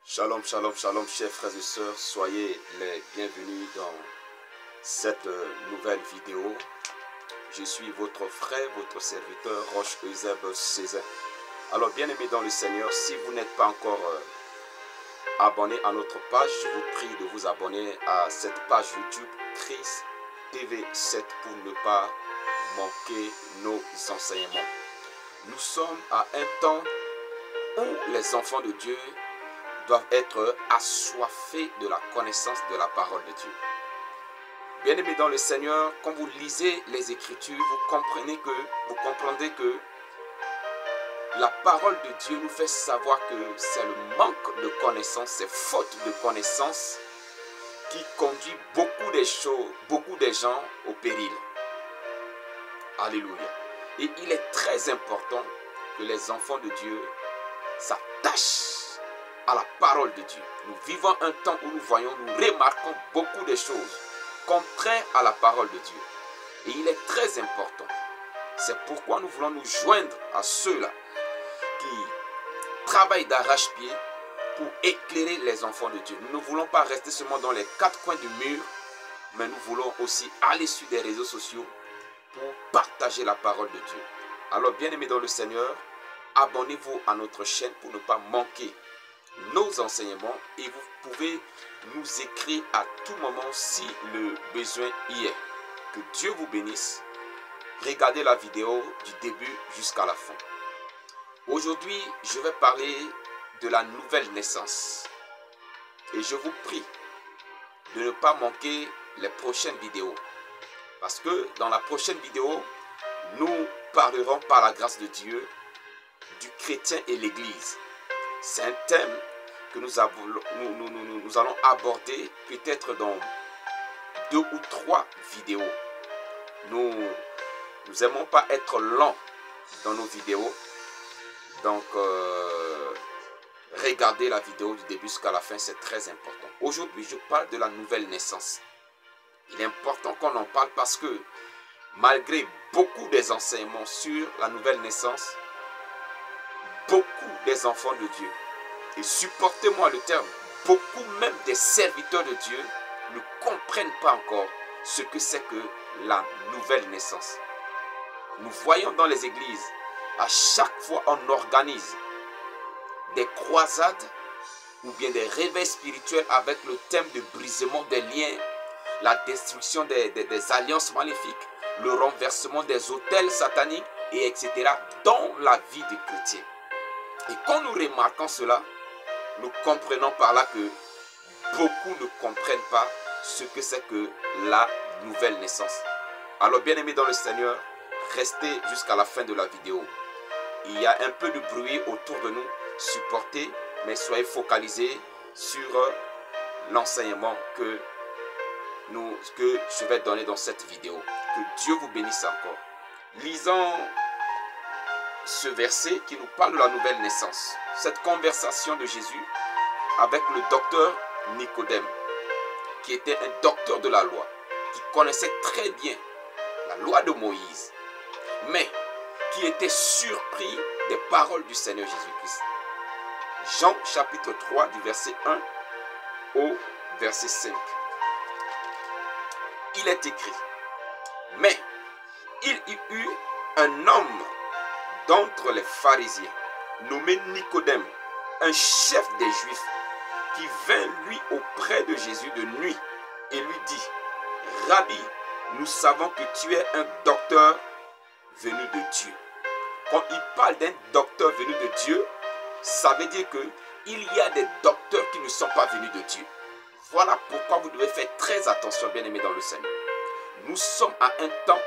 Shalom, shalom, shalom, chers frères et sœurs, soyez les bienvenus dans cette nouvelle vidéo. Je suis votre frère, votre serviteur, Roche Euseb Césaire. Alors, bien-aimés dans le Seigneur, si vous n'êtes pas encore abonné à notre page, je vous prie de vous abonner à cette page YouTube Christ TV7 pour ne pas manquer nos enseignements. Nous sommes à un temps où les enfants de Dieu doivent être assoiffés de la connaissance de la parole de Dieu. Bien-aimés dans le Seigneur, quand vous lisez les Écritures, vous comprendrez que la parole de Dieu nous fait savoir que c'est le manque de connaissance, c'est faute de connaissance qui conduit beaucoup de gens au péril. Alléluia. Et il est très important que les enfants de Dieu s'attachent à la parole de Dieu. Nous vivons un temps où nous remarquons beaucoup de choses contraires à la parole de Dieu. Et il est très important. C'est pourquoi nous voulons nous joindre à ceux-là qui travaillent d'arrache-pied pour éclairer les enfants de Dieu. Nous ne voulons pas rester seulement dans les quatre coins du mur, mais nous voulons aussi aller sur des réseaux sociaux pour partager la parole de Dieu. Alors, bien-aimés dans le Seigneur, abonnez-vous à notre chaîne pour ne pas manquer nos enseignements et vous pouvez nous écrire à tout moment si le besoin y est. Que Dieu vous bénisse. Regardez la vidéo du début jusqu'à la fin. Aujourd'hui, je vais parler de la nouvelle naissance. Et je vous prie de ne pas manquer les prochaines vidéos. Parce que dans la prochaine vidéo, nous parlerons par la grâce de Dieu du chrétien et l'Église. C'est un thème que nous allons aborder peut-être dans 2 ou 3 vidéos. Nous n'aimons pas être lents dans nos vidéos. Donc, regardez la vidéo du début jusqu'à la fin, c'est très important. Aujourd'hui, je parle de la nouvelle naissance. Il est important qu'on en parle parce que malgré beaucoup des enseignements sur la nouvelle naissance, beaucoup des enfants de Dieu, et supportez-moi le terme, beaucoup même des serviteurs de Dieu ne comprennent pas encore ce que c'est que la nouvelle naissance. Nous voyons dans les églises, à chaque fois on organise des croisades ou bien des réveils spirituels avec le thème de brisement des liens, la destruction des alliances maléfiques, le renversement des autels sataniques, et etc. dans la vie des chrétiens. Et quand nous remarquons cela, nous comprenons par là que beaucoup ne comprennent pas ce que c'est que la nouvelle naissance. Alors, bien-aimés dans le Seigneur, restez jusqu'à la fin de la vidéo. Il y a un peu de bruit autour de nous, supportez, mais soyez focalisés sur l'enseignement que je vais donner dans cette vidéo. Que Dieu vous bénisse encore. Lisons ce verset qui nous parle de la nouvelle naissance. Cette conversation de Jésus avec le docteur Nicodème, qui était un docteur de la loi, qui connaissait très bien la loi de Moïse, mais qui était surpris des paroles du Seigneur Jésus-Christ. Jean chapitre 3 du verset 1 au verset 5. Il est écrit: mais il y eut un homme d'entre les pharisiens, nommé Nicodème, un chef des Juifs, qui vint lui auprès de Jésus de nuit et lui dit: Rabbi, nous savons que tu es un docteur venu de Dieu. Quand il parle d'un docteur venu de Dieu, ça veut dire qu'il y a des docteurs qui ne sont pas venus de Dieu. Voilà pourquoi vous devez faire très attention, bien-aimés dans le Seigneur. Nous sommes à un temps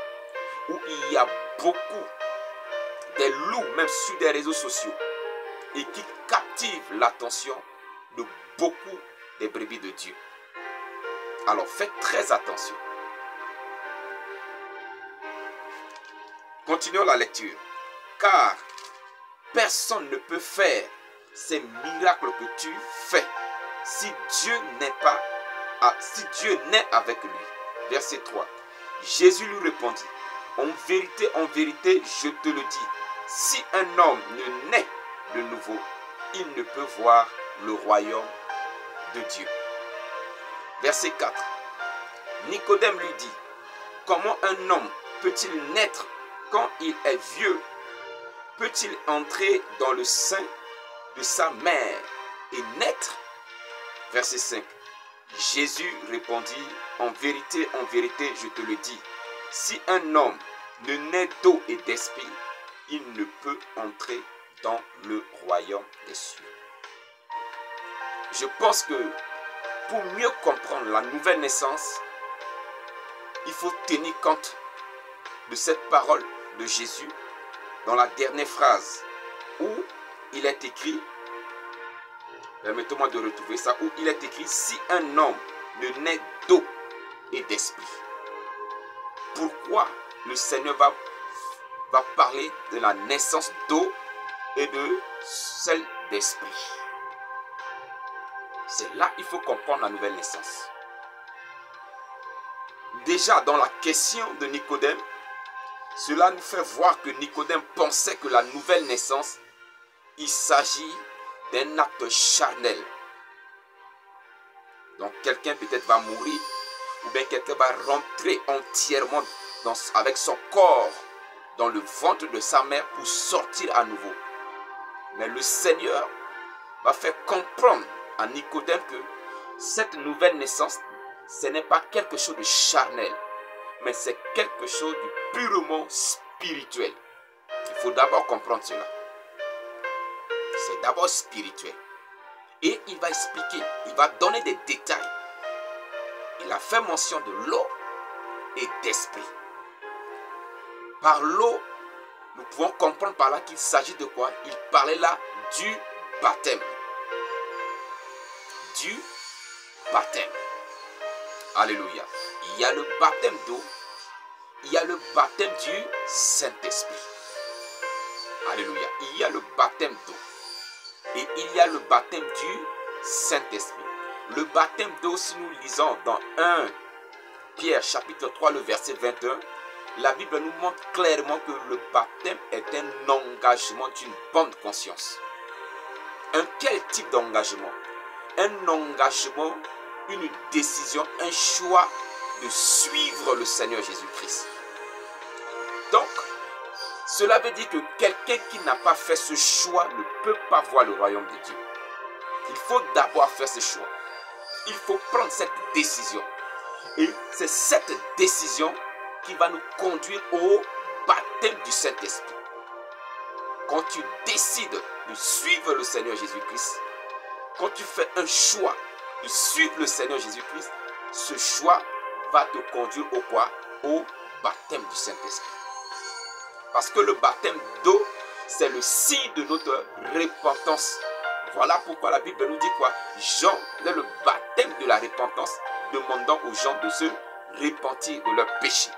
où il y a beaucoup des loups, même sur des réseaux sociaux, et qui captivent l'attention de beaucoup des brebis de Dieu. Alors faites très attention. Continuons la lecture. Car personne ne peut faire ces miracles que tu fais si Dieu n'est avec lui. Verset 3. Jésus lui répondit: en vérité, je te le dis, si un homme ne naît de nouveau, il ne peut voir le royaume de Dieu. Verset 4. Nicodème lui dit, comment un homme peut-il naître quand il est vieux? Peut-il entrer dans le sein de sa mère et naître? Verset 5. Jésus répondit, en vérité, je te le dis, si un homme ne naît d'eau et d'esprit, il ne peut entrer dans le royaume des cieux. Je pense que pour mieux comprendre la nouvelle naissance, il faut tenir compte de cette parole de Jésus dans la dernière phrase où il est écrit, permettez-moi de retrouver ça, où il est écrit, si un homme ne naît d'eau et d'esprit. Pourquoi le Seigneur va parler de la naissance d'eau et de celle d'esprit? C'est là qu'il faut comprendre la nouvelle naissance. Déjà dans la question de Nicodème, cela nous fait voir que Nicodème pensait que la nouvelle naissance, il s'agit d'un acte charnel. Donc quelqu'un peut-être va mourir, ou bien quelqu'un va rentrer entièrement avec son corps dans le ventre de sa mère pour sortir à nouveau. Mais le Seigneur va faire comprendre à Nicodème que cette nouvelle naissance, ce n'est pas quelque chose de charnel, mais c'est quelque chose de purement spirituel. Il faut d'abord comprendre cela. C'est d'abord spirituel. Et il va expliquer, il va donner des détails. Il a fait mention de l'eau et d'esprit. Par l'eau, nous pouvons comprendre par là qu'il s'agit de quoi? Il parlait là du baptême. Du baptême. Alléluia. Il y a le baptême d'eau. Il y a le baptême du Saint-Esprit. Alléluia. Il y a le baptême d'eau. Et il y a le baptême du Saint-Esprit. Le baptême d'eau, si nous lisons dans 1 Pierre chapitre 3, le verset 21, la Bible nous montre clairement que le baptême est un engagement d'une bonne conscience. Quel type d'engagement? Un engagement, une décision, un choix de suivre le Seigneur Jésus-Christ. Donc, cela veut dire que quelqu'un qui n'a pas fait ce choix ne peut pas voir le royaume de Dieu. Il faut d'abord faire ce choix. Il faut prendre cette décision. Et c'est cette décision qui va nous conduire au baptême du Saint-Esprit. Quand tu décides de suivre le Seigneur Jésus-Christ, quand tu fais un choix de suivre le Seigneur Jésus-Christ, ce choix va te conduire au quoi? Au baptême du Saint-Esprit. Parce que le baptême d'eau, c'est le signe de notre repentance. Voilà pourquoi la Bible nous dit quoi? Jean, dans le baptême de la repentance, demandant aux gens de se repentir de leurs péchés.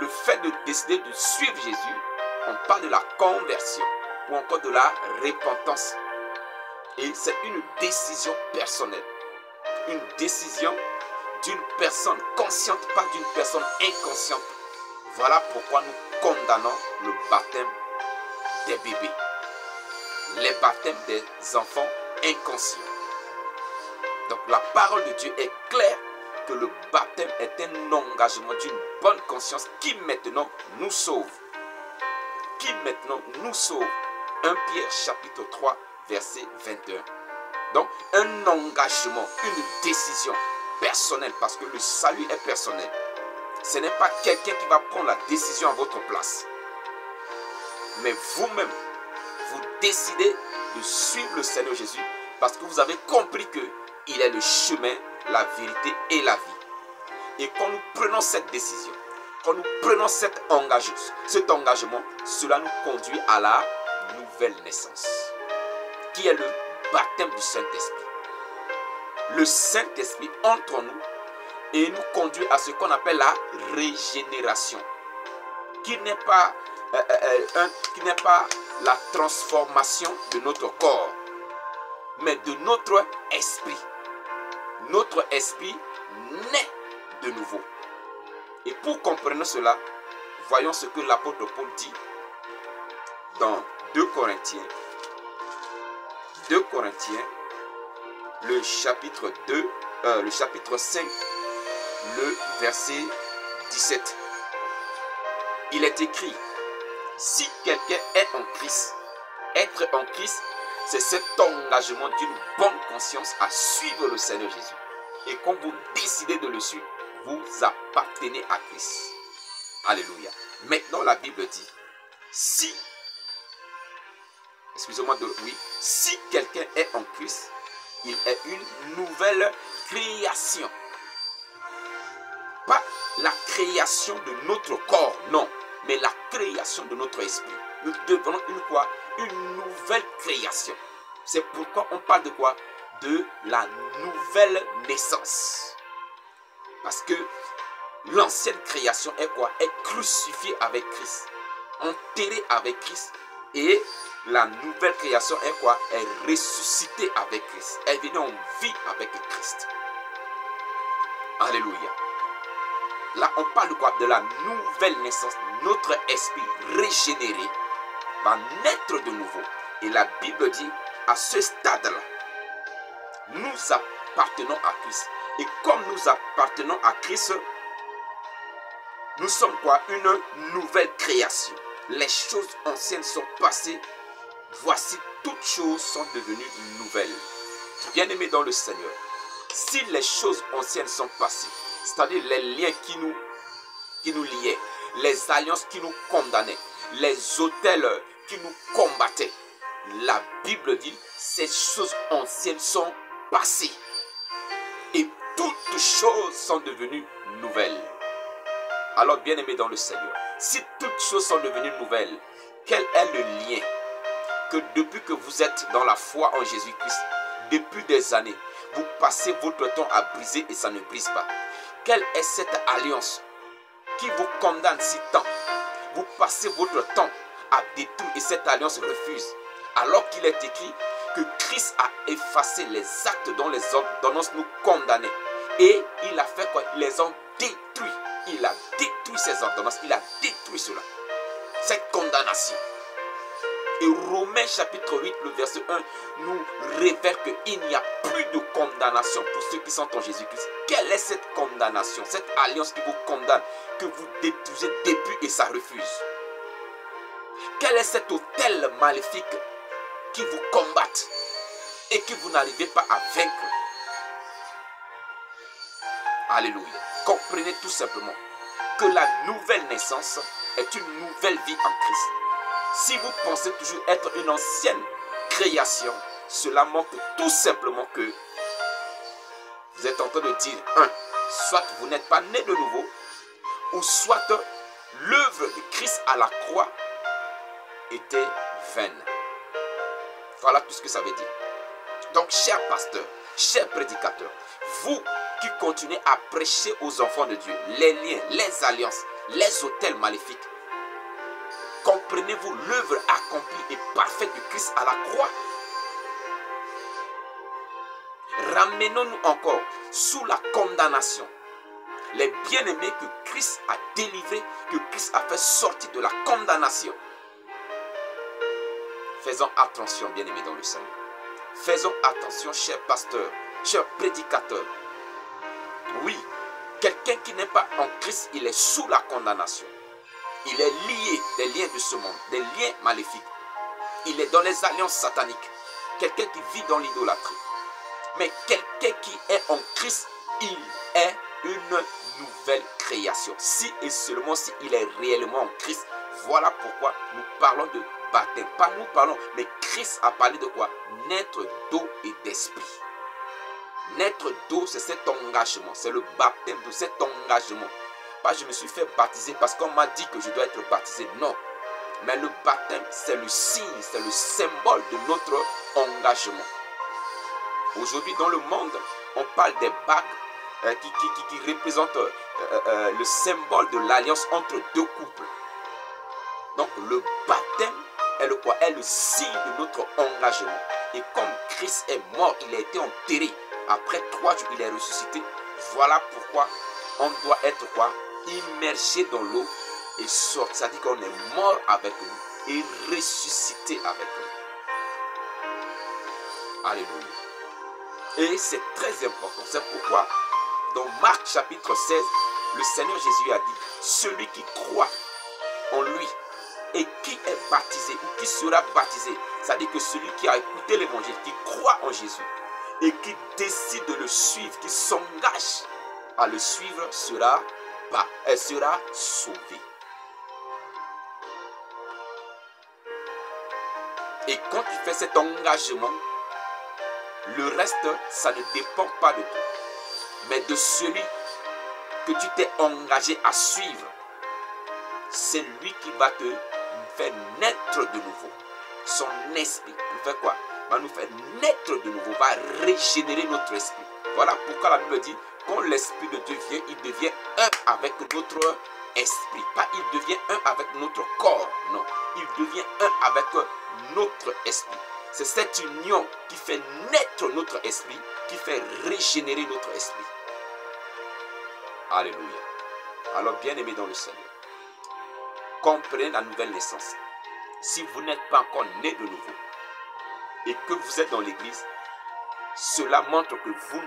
Le fait de décider de suivre Jésus, on parle de la conversion ou encore de la repentance. Et c'est une décision personnelle. Une décision d'une personne consciente, pas d'une personne inconsciente. Voilà pourquoi nous condamnons le baptême des bébés. Les baptêmes des enfants inconscients. Donc la parole de Dieu est claire que le baptême est un engagement d'une bonne conscience qui maintenant nous sauve. Qui maintenant nous sauve. 1 Pierre chapitre 3 verset 21. Donc un engagement, une décision personnelle, parce que le salut est personnel. Ce n'est pas quelqu'un qui va prendre la décision à votre place. Mais vous-même, vous décidez de suivre le Seigneur Jésus parce que vous avez compris qu'il est le chemin, la vérité et la vie. Et quand nous prenons cette décision, quand nous prenons cet engagement, cela nous conduit à la nouvelle naissance, qui est le baptême du Saint-Esprit. Le Saint-Esprit entre en nous et nous conduit à ce qu'on appelle la régénération, qui n'est pas la transformation de notre corps, mais de notre esprit. Notre esprit naît de nouveau. Et pour comprendre cela, voyons ce que l'apôtre Paul dit dans 2 Corinthiens le chapitre 2, le chapitre 5, le verset 17. Il est écrit, si quelqu'un est en Christ, être en Christ, c'est cet engagement d'une bonne conscience à suivre le Seigneur Jésus. Et quand vous décidez de le suivre, vous appartenez à Christ. Alléluia. Maintenant, la Bible dit, si, excusez-moi de, oui, si quelqu'un est en Christ, il est une nouvelle création. Pas la création de notre corps, non, mais la création de notre esprit. Nous devenons une quoi? Une nouvelle création. C'est pourquoi on parle de quoi? De la nouvelle naissance. Parce que l'ancienne création est quoi? Est crucifiée avec Christ, enterrée avec Christ. Et la nouvelle création est quoi? Est ressuscitée avec Christ. Elle vient en vie avec Christ. Alléluia. Là, on parle de quoi? De la nouvelle naissance. Notre esprit régénéré va naître de nouveau. Et la Bible dit, à ce stade-là, nous appartenons à Christ. Et comme nous appartenons à Christ, nous sommes quoi? Une nouvelle création. Les choses anciennes sont passées. Voici, toutes choses sont devenues nouvelles. Bien-aimés dans le Seigneur, si les choses anciennes sont passées, c'est-à-dire les liens qui nous liaient, les alliances qui nous condamnaient, les autels qui nous combattaient, la Bible dit, ces choses anciennes sont passées. Et toutes choses sont devenues nouvelles. Alors, bien-aimés dans le Seigneur, si toutes choses sont devenues nouvelles, quel est le lien que depuis que vous êtes dans la foi en Jésus-Christ, depuis des années, vous passez votre temps à briser et ça ne brise pas? Quelle est cette alliance qui vous condamne si tant? Vous passez votre temps à détruire et cette alliance refuse. Alors qu'il est écrit que Christ a effacé les actes dont les ordonnances nous condamnaient. Et il a fait quoi? Il les a détruits. Il a détruit ces ordonnances. Il a détruit cela. Cette condamnation. Et Romains chapitre 8, le verset 1, nous révèle qu'il n'y a plus de condamnation pour ceux qui sont en Jésus-Christ. Quelle est cette condamnation? Cette alliance qui vous condamne, que vous détruisez depuis et ça refuse. Quel est cet autel maléfique qui vous combatte et que vous n'arrivez pas à vaincre? Alléluia. Comprenez tout simplement que la nouvelle naissance est une nouvelle vie en Christ. Si vous pensez toujours être une ancienne création, cela montre tout simplement que vous êtes en train de dire, soit vous n'êtes pas né de nouveau, ou soit l'œuvre de Christ à la croix était vaine. Voilà tout ce que ça veut dire. Donc, chers pasteurs, chers prédicateurs, vous qui continuez à prêcher aux enfants de Dieu les liens, les alliances, les autels maléfiques, comprenez-vous l'œuvre accomplie et parfaite du Christ à la croix? Ramenons-nous encore sous la condamnation. Les bien-aimés que Christ a délivrés, que Christ a fait sortir de la condamnation. Faisons attention, bien-aimés dans le Seigneur. Faisons attention, chers pasteurs, chers prédicateurs. Oui, quelqu'un qui n'est pas en Christ, il est sous la condamnation. Il est lié des liens de ce monde, des liens maléfiques. Il est dans les alliances sataniques. Quelqu'un qui vit dans l'idolâtrie. Mais quelqu'un qui est en Christ, il est une nouvelle création. Si et seulement si il est réellement en Christ. Voilà pourquoi nous parlons de baptême. Pas nous parlons, mais Christ a parlé de quoi? Naître d'eau et d'esprit. Naître d'eau, c'est cet engagement. C'est le baptême de cet engagement. Pas je me suis fait baptiser parce qu'on m'a dit que je dois être baptisé. Non. Mais le baptême, c'est le signe, c'est le symbole de notre engagement. Aujourd'hui, dans le monde, on parle des bagues qui représentent le symbole de l'alliance entre deux couples. Donc, le baptême est le quoi? Est le signe de notre engagement. Et comme Christ est mort, il a été enterré. Après 3 jours, il est ressuscité. Voilà pourquoi on doit être quoi? Immergé dans l'eau et sortir. C'est-à-dire qu'on est mort avec lui et ressuscité avec lui. Alléluia. Et c'est très important. C'est pourquoi dans Marc chapitre 16, le Seigneur Jésus a dit, celui qui croit en lui et qui est baptisé ou qui sera baptisé, c'est-à-dire que celui qui a écouté l'évangile, qui croit en Jésus et qui décide de le suivre, qui s'engage à le suivre, sera sauvé. Et quand tu fais cet engagement, le reste, ça ne dépend pas de toi, mais de celui que tu t'es engagé à suivre. C'est lui qui va te faire naître de nouveau. Son esprit nous fait quoi? Va nous faire naître de nouveau, va régénérer notre esprit. Voilà pourquoi la Bible dit, quand l'esprit de Dieu vient, il devient un avec notre esprit. Pas il devient un avec notre corps, non. Il devient un avec notre esprit. C'est cette union qui fait naître notre esprit, qui fait régénérer notre esprit. Alléluia. Alors, bien-aimés dans le Seigneur, comprenez la nouvelle naissance. Si vous n'êtes pas encore né de nouveau et que vous êtes dans l'église, cela montre que vous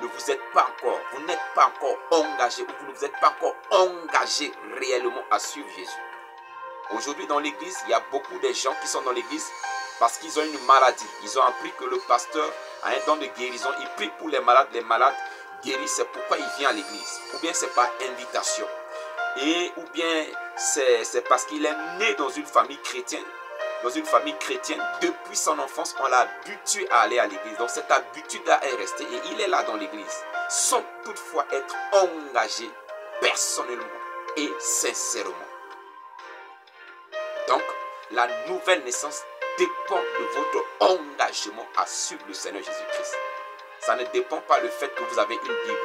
ne vous êtes pas encore, vous n'êtes pas encore engagé, ou vous ne vous êtes pas encore engagé réellement à suivre Jésus. Aujourd'hui dans l'église, il y a beaucoup de gens qui sont dans l'église parce qu'ils ont une maladie. Ils ont appris que le pasteur a un don de guérison. Il prie pour les malades guérissent. C'est pourquoi il vient à l'église. Ou bien c'est par invitation. Ou bien c'est parce qu'il est né dans une famille chrétienne. Dans une famille chrétienne, depuis son enfance, on l'a habitué à aller à l'église. Donc cette habitude-là est restée et il est là dans l'église, sans toutefois être engagé personnellement et sincèrement. Donc, la nouvelle naissance dépend de votre engagement à suivre le Seigneur Jésus-Christ. Ça ne dépend pas du fait que vous avez une Bible.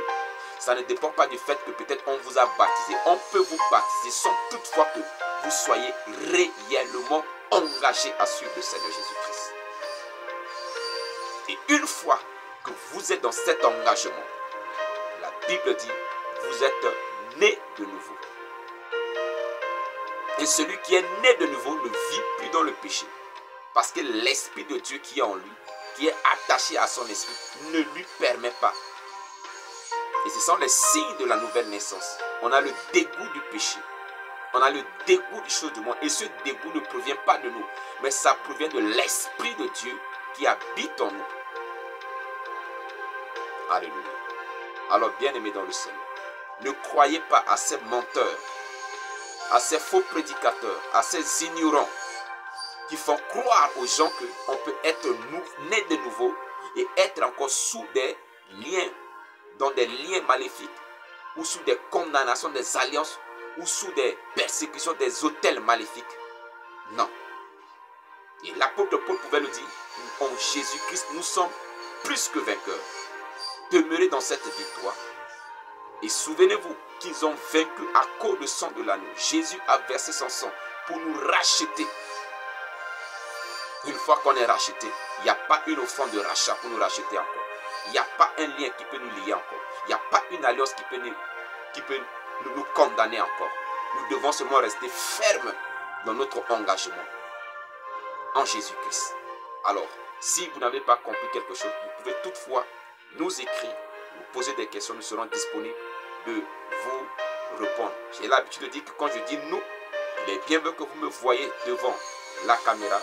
Ça ne dépend pas du fait que peut-être on vous a baptisé. On peut vous baptiser sans toutefois que vous soyez réellement engagé à suivre le Seigneur Jésus-Christ. Et une fois que vous êtes dans cet engagement, la Bible dit, vous êtes né de nouveau. Et celui qui est né de nouveau ne vit plus dans le péché. Parce que l'Esprit de Dieu qui est en lui, qui est attaché à son esprit, ne lui permet pas. Et ce sont les signes de la nouvelle naissance. On a le dégoût du péché. On a le dégoût des choses du monde. Et ce dégoût ne provient pas de nous, mais ça provient de l'Esprit de Dieu qui habite en nous. Alléluia. Alors, bien-aimés dans le Seigneur, ne croyez pas à ces menteurs, à ces faux prédicateurs, à ces ignorants qui font croire aux gens qu'on peut être né de nouveau et être encore sous des liens, dans des liens maléfiques, ou sous des condamnations, des alliances, ou sous des persécutions, des autels maléfiques. Non. Et l'apôtre Paul pouvait le dire, en Jésus-Christ, nous sommes plus que vainqueurs. Demeurez dans cette victoire. Et souvenez-vous qu'ils ont vaincu à cause du sang de l'agneau. Jésus a versé son sang pour nous racheter. Une fois qu'on est racheté, il n'y a pas une offrande de rachat pour nous racheter encore. Il n'y a pas un lien qui peut nous lier encore. Il n'y a pas une alliance qui peut nous condamner encore. Nous devons seulement rester fermes dans notre engagement en Jésus-Christ. Alors, si vous n'avez pas compris quelque chose, vous pouvez toutefois nous écrire, nous poser des questions, nous serons disponibles de vous répondre. J'ai l'habitude de dire que quand je dis nous, il est bien vrai que vous me voyez devant la caméra,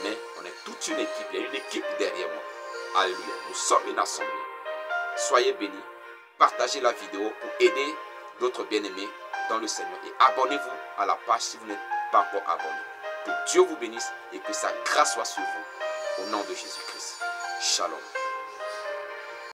mais on est toute une équipe, il y a une équipe derrière moi. Alléluia, nous sommes une assemblée. Soyez bénis, partagez la vidéo pour aider d'autres bien-aimés dans le Seigneur. Et abonnez-vous à la page si vous n'êtes pas encore abonné. Que Dieu vous bénisse et que sa grâce soit sur vous. Au nom de Jésus-Christ. Shalom.